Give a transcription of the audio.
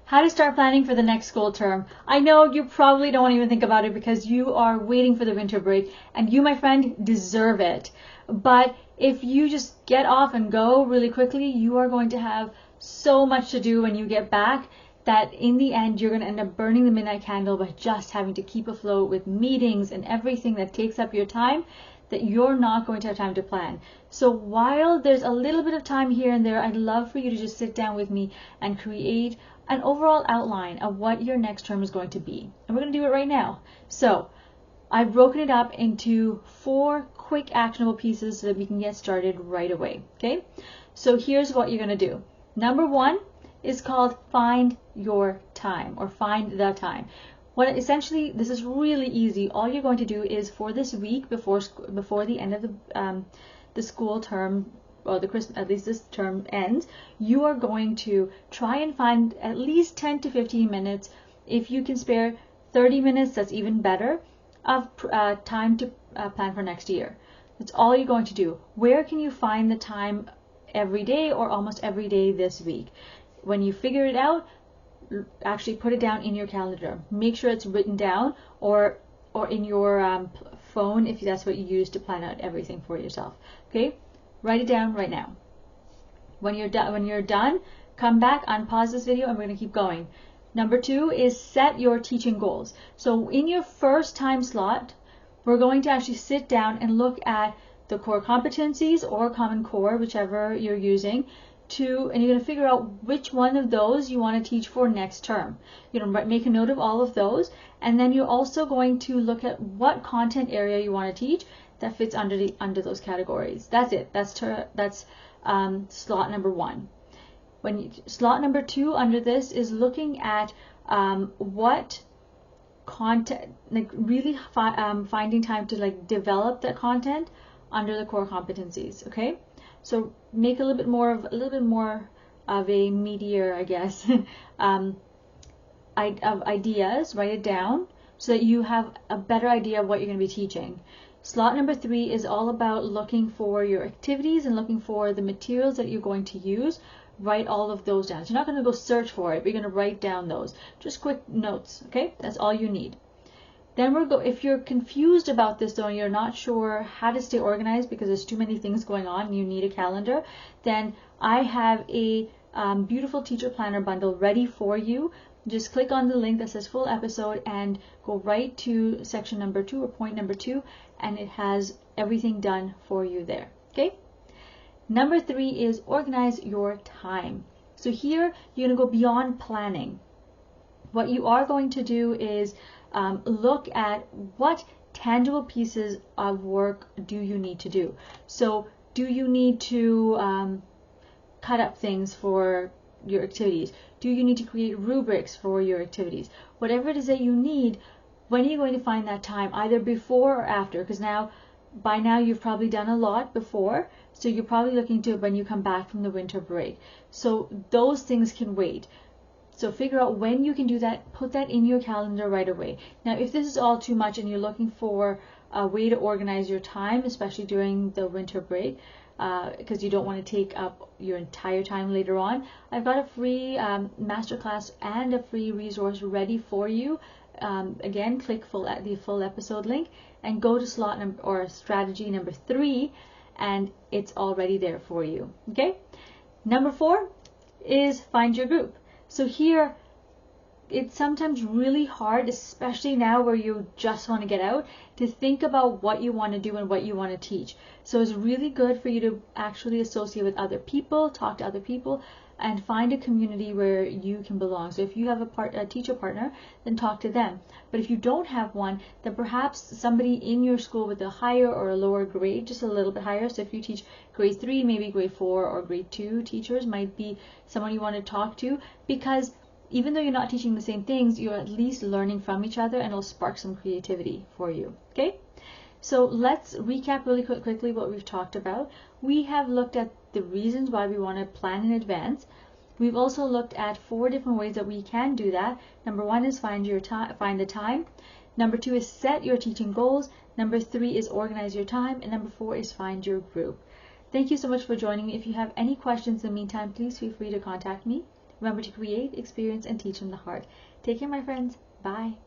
how to start planning for the next school term. I know you probably don't even think about it because you are waiting for the winter break, and you, my friend, deserve it. But if you just get off and go really quickly, you are going to have so much to do when you get back that in the end you're going to end up burning the midnight candle by just having to keep afloat with meetings and everything that takes up your time, that you're not going to have time to plan. So while there's a little bit of time here and there, I'd love for you to just sit down with me and create an overall outline of what your next term is going to be. And we're going to do it right now. So I've broken it up into 4 quick actionable pieces so that we can get started right away. Okay? So here's what you're going to do. Number 1 is called find your time, or find the time. Essentially, this is really easy. All you're going to do is for this week before the end of the school term, or at least this term ends, you are going to try and find at least 10 to 15 minutes. If you can spare 30 minutes, that's even better, of time to plan for next year. That's all you're going to do. Where can you find the time every day or almost every day this week? When you figure it out, actually put it down in your calendar. Make sure it's written down or in your phone if that's what you use to plan out everything for yourself. Okay? Write it down right now. When you're done, come back, unpause this video, and we're going to keep going. Number 2 is set your teaching goals. So in your first time slot, we're going to actually sit down and look at the core competencies or Common Core, whichever you're using, and you're going to figure out which one of those you want to teach for next term. You're going to make a note of all of those, and then you're also going to look at what content area you want to teach that fits under those categories. That's it. That's slot number 1. Slot number 2 under this is looking at what content, like really finding time to like develop that content under the core competencies. Okay, so make a little bit more of a meatier, I guess, of ideas. Write it down so that you have a better idea of what you're going to be teaching. Slot number 3 is all about looking for your activities and looking for the materials that you're going to use. Write all of those down. So you're not going to go search for it, but you're going to write down those. Just quick notes, okay? That's all you need. Then if you're confused about this though, and you're not sure how to stay organized because there's too many things going on and you need a calendar, then I have a beautiful teacher planner bundle ready for you. Just click on the link that says full episode and go right to section number 2 or point number 2, and it has everything done for you there. Okay? Number 3 is organize your time. So here you're going to go beyond planning. What you are going to do is look at what tangible pieces of work do you need to do. So do you need to cut up things for your activities? Do you need to create rubrics for your activities? Whatever it is that you need, when are you going to find that time, either before or after? Because by now you've probably done a lot before, so you're probably looking to when you come back from the winter break. So those things can wait. So figure out when you can do that, put that in your calendar right away. Now if this is all too much and you're looking for a way to organize your time, especially during the winter break, because you don't want to take up your entire time later on, I've got a free masterclass and a free resource ready for you. Again, click the full episode link and go to slot number or strategy number 3, and it's already there for you. Okay? Number 4 is find your group. So here, it's sometimes really hard, especially now where you just want to get out, to think about what you want to do and what you want to teach. So it's really good for you to actually associate with other people, talk to other people, and find a community where you can belong. So if you have a teacher partner, then talk to them. But if you don't have one, then perhaps somebody in your school with a higher or a lower grade, just a little bit higher. So if you teach grade 3, maybe grade 4 or grade 2 teachers might be someone you want to talk to, because even though you're not teaching the same things, you're at least learning from each other, and it'll spark some creativity for you. Okay? So let's recap really quickly what we've talked about. We have looked at the reasons why we want to plan in advance. We've also looked at 4 different ways that we can do that. Number 1 is find the time. Number 2 is set your teaching goals. Number 3 is organize your time. And number 4 is find your group. Thank you so much for joining me. If you have any questions in the meantime, please feel free to contact me. Remember to create, experience, and teach from the heart. Take care, my friends. Bye.